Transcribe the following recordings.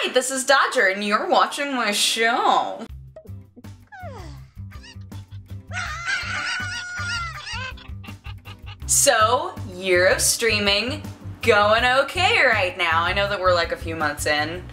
Hi, this is Dodger, and you're watching my show. So, year of streaming, going okay right now. I know that we're like a few months in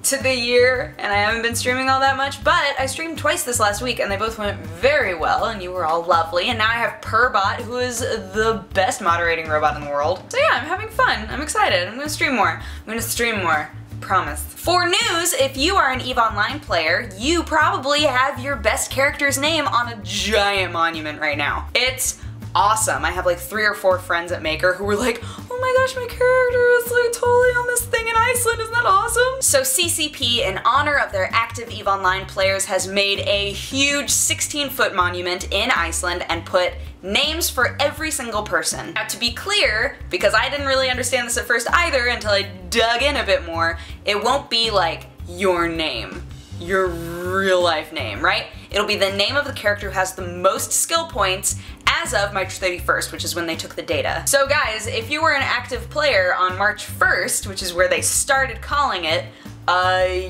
to the year, and I haven't been streaming all that much, but I streamed twice this last week, and they both went very well, and you were all lovely, and now I have Purbot, who is the best moderating robot in the world. So yeah, I'm having fun. I'm excited. I'm gonna stream more. I'm gonna stream more. Promise. For news, if you are an EVE Online player, you probably have your best character's name on a giant monument right now. It's awesome. I have like 3 or 4 friends at Maker who were like, oh my gosh, my character is like totally on this thing in Iceland, isn't that awesome? So CCP, in honor of their active EVE Online players, has made a huge 16-foot monument in Iceland and put names for every single person. Now to be clear, because I didn't really understand this at first either until I dug in a bit more, it won't be like your name, your real life name, right? It'll be the name of the character who has the most skill points as of March 31st, which is when they took the data. So guys, if you were an active player on March 1st, which is where they started calling it,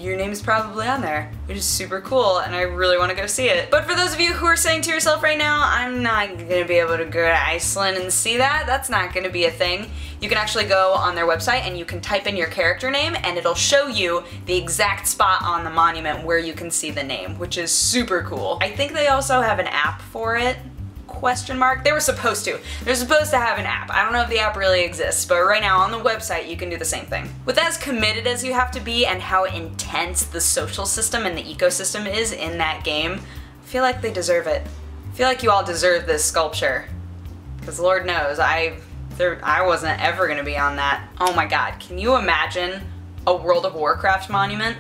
your name is probably on there, which is super cool, and I really want to go see it. But for those of you who are saying to yourself right now, I'm not gonna be able to go to Iceland and see that, that's not gonna be a thing, you can actually go on their website and you can type in your character name and it'll show you the exact spot on the monument where you can see the name, which is super cool. I think they also have an app for it. Question mark? They were supposed to. They're supposed to have an app. I don't know if the app really exists, but right now on the website you can do the same thing. With as committed as you have to be and how intense the social system and the ecosystem is in that game, I feel like they deserve it. I feel like you all deserve this sculpture. Because Lord knows, I wasn't ever gonna be on that. Oh my god, can you imagine a World of Warcraft monument?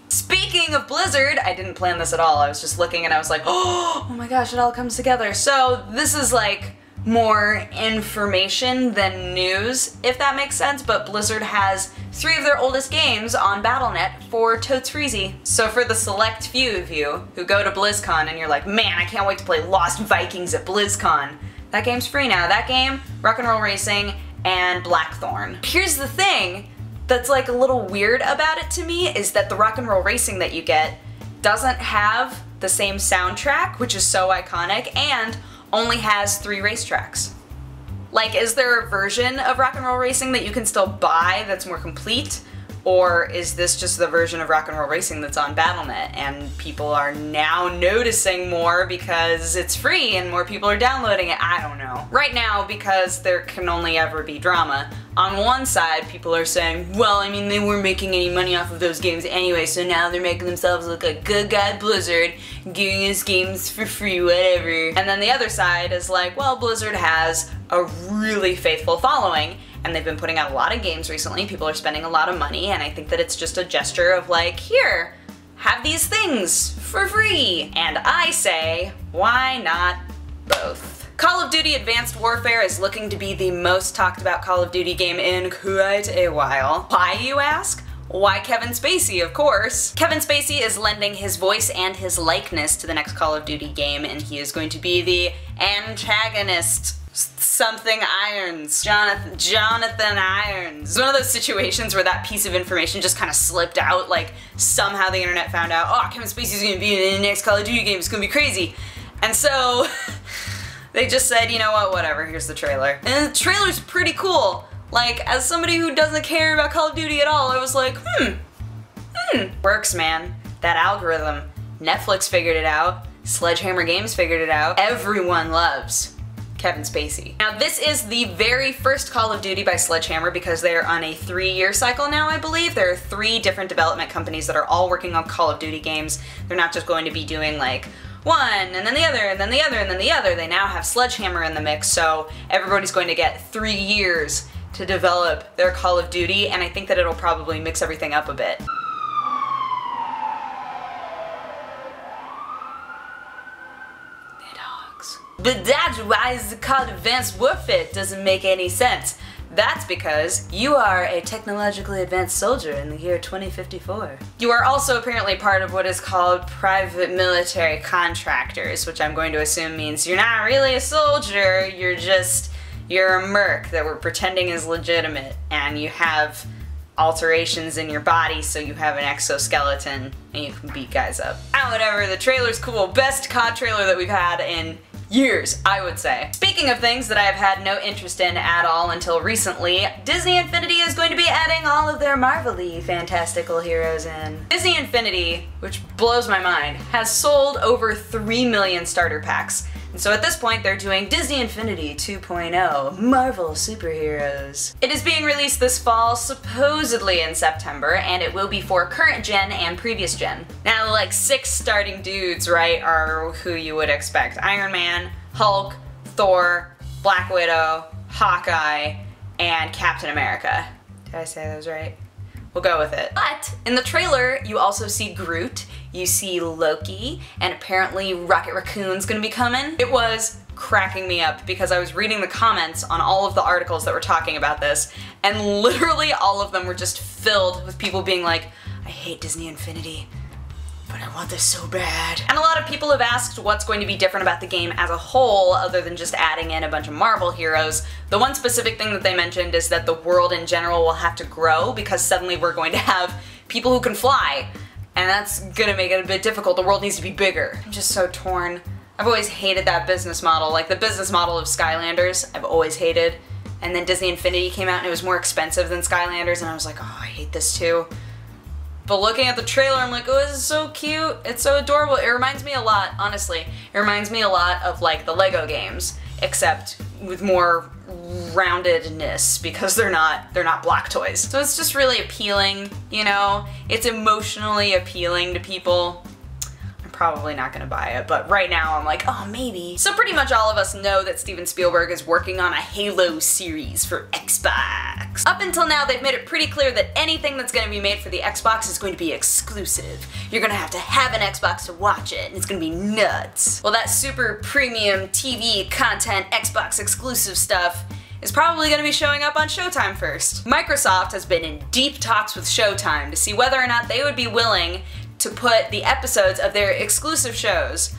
Speaking of Blizzard, I didn't plan this at all. I was just looking and I was like, oh my gosh, it all comes together. So this is like more information than news, if that makes sense, but Blizzard has 3 of their oldest games on Battle.net for totes for easy. So for the select few of you who go to BlizzCon and you're like, man, I can't wait to play Lost Vikings at BlizzCon, that game's free now. That game, Rock and Roll Racing, and Blackthorn. Here's the thing that's like a little weird about it to me is that the Rock and Roll Racing that you get doesn't have the same soundtrack, which is so iconic, and only has 3 racetracks. Like, is there a version of Rock and Roll Racing that you can still buy that's more complete? Or is this just the version of Rock and Roll Racing that's on Battle.net and people are now noticing more because it's free and more people are downloading it? I don't know. Right now, because there can only ever be drama, on one side people are saying, well, I mean, they weren't making any money off of those games anyway, so now they're making themselves look like good guy Blizzard, giving us games for free, whatever. And then the other side is like, well, Blizzard has a really faithful following, and they've been putting out a lot of games recently, people are spending a lot of money, and I think that it's just a gesture of like, here, have these things for free. And I say, why not both? Call of Duty Advanced Warfare is looking to be the most talked about Call of Duty game in quite a while. Why, you ask? Why Kevin Spacey, of course. Kevin Spacey is lending his voice and his likeness to the next Call of Duty game, and he is going to be the antagonist. Something Irons. Jonathan Irons. It's one of those situations where that piece of information just kind of slipped out, like somehow the internet found out, oh, Kevin Spacey's gonna be in the next Call of Duty game, it's gonna be crazy. And so they just said, you know what, whatever, here's the trailer. And the trailer's pretty cool. Like, as somebody who doesn't care about Call of Duty at all, I was like, works, man. That algorithm. Netflix figured it out. Sledgehammer Games figured it out. Everyone loves Kevin Spacey. Now this is the very first Call of Duty by Sledgehammer because they're on a 3-year cycle now, I believe. There are 3 different development companies that are all working on Call of Duty games. They're not just going to be doing like one, and then the other, and then the other, and then the other. They now have Sledgehammer in the mix, so everybody's going to get 3 years to develop their Call of Duty, and I think that it'll probably mix everything up a bit. But that's why it's called Advanced Warfare. It doesn't make any sense. That's because you are a technologically advanced soldier in the year 2054. You are also apparently part of what is called private military contractors, which I'm going to assume means you're not really a soldier, you're a merc that we're pretending is legitimate, and you have alterations in your body so you have an exoskeleton and you can beat guys up. Whatever, the trailer's cool. Best COD trailer that we've had in years, I would say. Speaking of things that I have had no interest in at all until recently, Disney Infinity is going to be adding all of their Marvel-y fantastical heroes in. Disney Infinity, which blows my mind, has sold over 3 million starter packs. And so at this point, they're doing Disney Infinity 2.0, Marvel Superheroes. It is being released this fall, supposedly in September, and it will be for current gen and previous gen. Now, the like 6 starting dudes, right, are who you would expect. Iron Man, Hulk, Thor, Black Widow, Hawkeye, and Captain America. Did I say those right? We'll go with it. But in the trailer, you also see Groot, you see Loki, and apparently Rocket Raccoon's gonna be coming. It was cracking me up because I was reading the comments on all of the articles that were talking about this, and literally all of them were just filled with people being like, I hate Disney Infinity, but I want this so bad. And a lot of people have asked what's going to be different about the game as a whole other than just adding in a bunch of Marvel heroes. The one specific thing that they mentioned is that the world in general will have to grow because suddenly we're going to have people who can fly. And that's gonna make it a bit difficult. The world needs to be bigger. I'm just so torn. I've always hated that business model. Like the business model of Skylanders, I've always hated. And then Disney Infinity came out and it was more expensive than Skylanders and I was like, oh, I hate this too. But looking at the trailer, I'm like, oh, this is so cute. It's so adorable. It reminds me a lot, honestly. It reminds me a lot of like the Lego games, except with more roundedness because they're not block toys. So it's just really appealing, you know? It's emotionally appealing to people. I'm probably not gonna buy it, but right now I'm like, oh, maybe. So pretty much all of us know that Steven Spielberg is working on a Halo series for Xbox. Up until now, they've made it pretty clear that anything that's gonna be made for the Xbox is going to be exclusive. You're gonna have to have an Xbox to watch it, and it's gonna be nuts. Well, that super premium TV content, Xbox exclusive stuff is probably going to be showing up on Showtime first. Microsoft has been in deep talks with Showtime to see whether or not they would be willing to put the episodes of their exclusive shows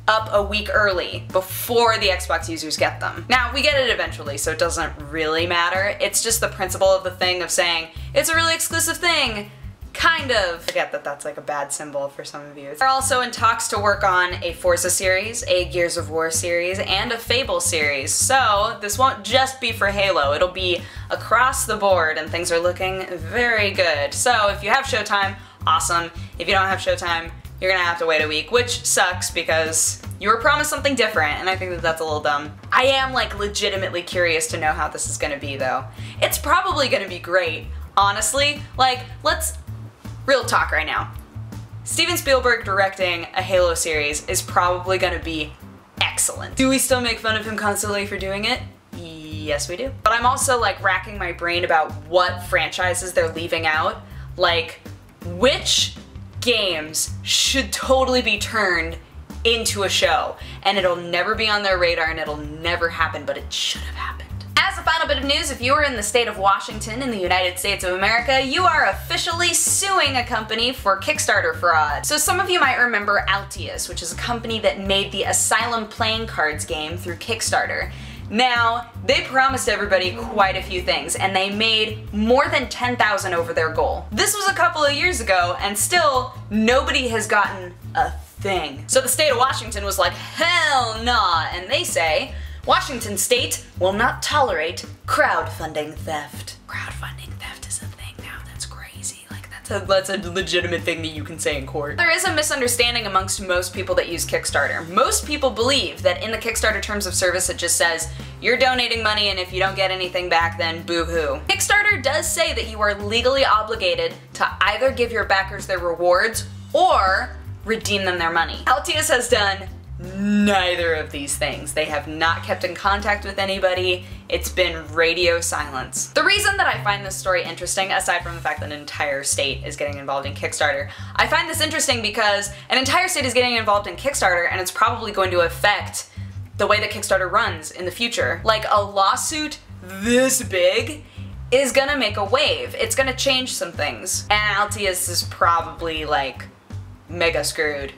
up a week early before the Xbox users get them. Now, we get it eventually, so it doesn't really matter. It's just the principle of the thing of saying, it's a really exclusive thing. Kind of. I get that that's like a bad symbol for some of you. They're also in talks to work on a Forza series, a Gears of War series, and a Fable series. So this won't just be for Halo, it'll be across the board and things are looking very good. So if you have Showtime, awesome. If you don't have Showtime, you're gonna have to wait a week, which sucks because you were promised something different and I think that that's a little dumb. I am like legitimately curious to know how this is gonna be though. It's probably gonna be great, honestly. Like, real talk right now. Steven Spielberg directing a Halo series is probably gonna be excellent. Do we still make fun of him constantly for doing it? Yes, we do. But I'm also like racking my brain about what franchises they're leaving out. Like, which games should totally be turned into a show? And it'll never be on their radar and it'll never happen, but it should have happened. As a final bit of news, if you are in the state of Washington in the United States of America, you are officially suing a company for Kickstarter fraud. So some of you might remember Altius, which is a company that made the Asylum playing cards game through Kickstarter. Now, they promised everybody quite a few things, and they made more than 10,000 over their goal. This was a couple of years ago, and still, nobody has gotten a thing. So the state of Washington was like, hell nah, and they say, Washington State will not tolerate crowdfunding theft. Crowdfunding theft is a thing now, that's crazy. Like, that's a legitimate thing that you can say in court. There is a misunderstanding amongst most people that use Kickstarter. Most people believe that in the Kickstarter terms of service it just says, you're donating money and if you don't get anything back then boo-hoo. Kickstarter does say that you are legally obligated to either give your backers their rewards or redeem them their money. Altius has done neither of these things. They have not kept in contact with anybody. It's been radio silence. The reason that I find this story interesting, aside from the fact that an entire state is getting involved in Kickstarter, I find this interesting because an entire state is getting involved in Kickstarter and it's probably going to affect the way that Kickstarter runs in the future. Like, a lawsuit this big is gonna make a wave. It's gonna change some things. And Altius is probably like mega screwed.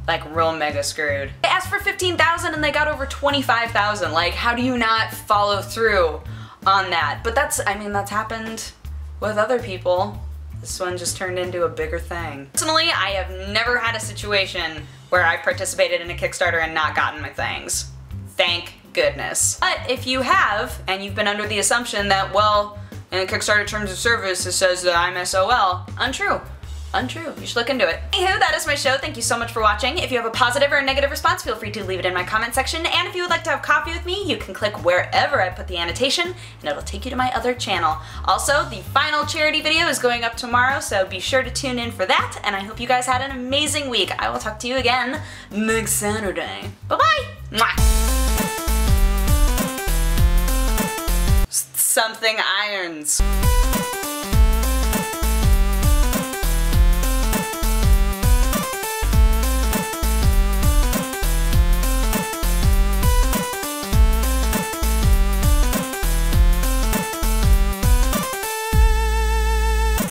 Like, real mega screwed. They asked for 15,000 and they got over 25,000. Like, how do you not follow through on that? But that's, I mean, that's happened with other people, this one just turned into a bigger thing. Personally, I have never had a situation where I participated in a Kickstarter and not gotten my things. Thank goodness. But if you have, and you've been under the assumption that, well, in Kickstarter Terms of Service it says that I'm SOL, untrue. Untrue. You should look into it. Anywho, that is my show. Thank you so much for watching. If you have a positive or a negative response, feel free to leave it in my comment section. And if you would like to have coffee with me, you can click wherever I put the annotation, and it'll take you to my other channel. Also, the final charity video is going up tomorrow, so be sure to tune in for that. And I hope you guys had an amazing week. I will talk to you again next Saturday. Bye-bye! Mwah! Something irons.